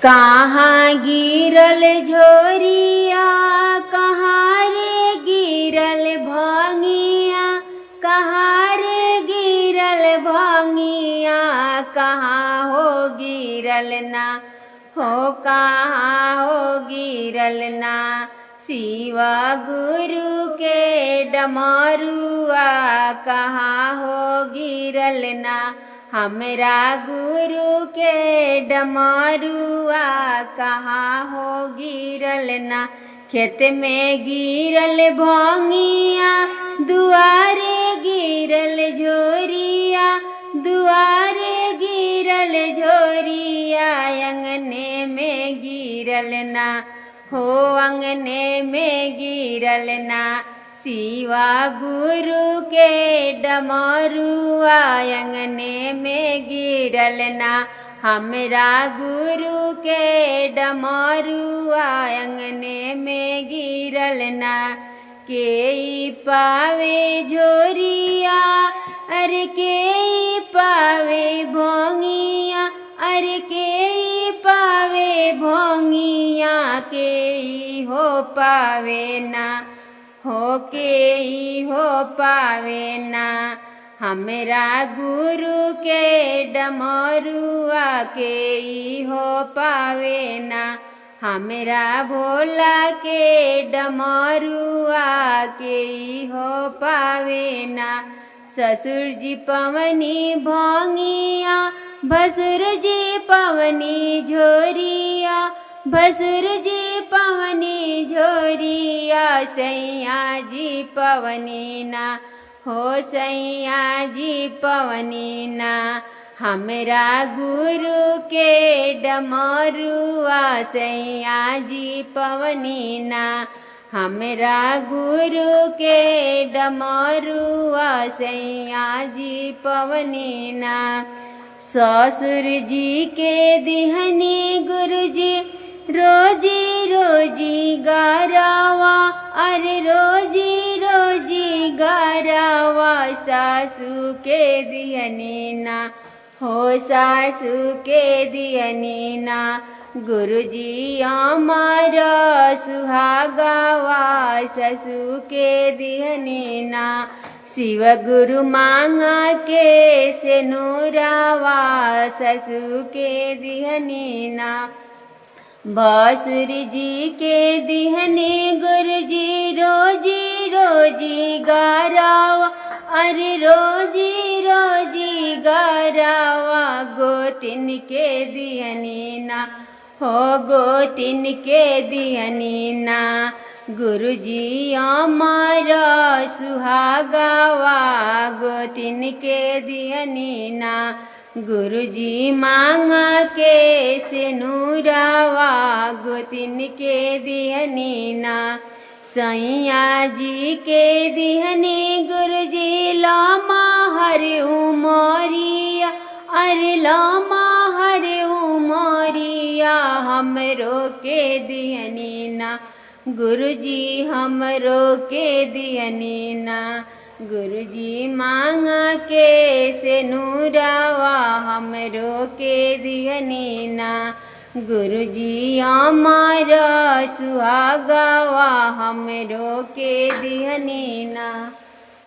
कहाँ गिरल झोरिया, कहाँ रे गिरल भंगिया, कहाँ रे गिरल भंगिया, कहाँ हो गिरल ना, हो कहाँ हो गिरल ना। शिव गुरु के डमरुआ कहाँ हो गिरल ना, हमरा गुरु के डमरुआ कहाँ हो गिरल ना। खेत में गिरल भंगिया, दुआरे गिरल झोरिया, दुआरे गिरल झोरिया, अंगने में गिरल ना, हो अंगने में गिरल ना। शिवा गुरु के डमरुआ अंगने में गिरल ना, हमरा गुरु के डमरुआ अंगने में गिरल ना। के पावे झोरिया, अरे के पावे भोंगिया, अरे के पावे भोंगिया, के हो पावे ना, हो के हो पावे ना। हमरा गुरु के डमरुआ के हो पावे ना, हमरा भोला के डमरुआ के हो पावे ना। ससुर जी पवनी भोंगिया, भसुर जी पवनी झोरिया, भसुर जी पवनी झोरिया, सैया जी पवनी ना, हो सैया जी पवनी ना। हमरा गुरु के डमरुआ सैया जी पवनी ना, हमरा गुरु के डमरुआ सैया जी पवनी ना। ससुर जी के दिहनी गुरु जी रोजी रोजी गारावा, अरे रोजी रोजी गारावा, सासू के दिहनी ना, हो सासू के दिहनी ना। गुरुजी हमारा सुहागावा, ससु के दिहनी ना। शिव गुरु मांगा के सेनुरावा, ससु के दिहनी ना। बासुर जी के दिहनी गुरुजी रोजी रोजी गारावा, अरे रोजी रोजी गारावा, गोतिन के दिहनी ना, हो गोतिन के दिहनी ना। गुरुजी हमारा सुहागावा, गोतिन के दिहनी ना। गुरुजी मांगा के सेनुरावा, गोतिन के दिहनी ना। सैया जी के दिहनी गुरुजी लामा हरि उमरिया, अरे लामा हरि उमरिया, हमरो के दिहनी ना। गुरुजी हमरो के दिहनी ना। गुरुजी मांगा के सेनुरावा, हमरो के दिहनी ना। गुरुजी हमारा सुहागावा, हमरो के दिहनी ना।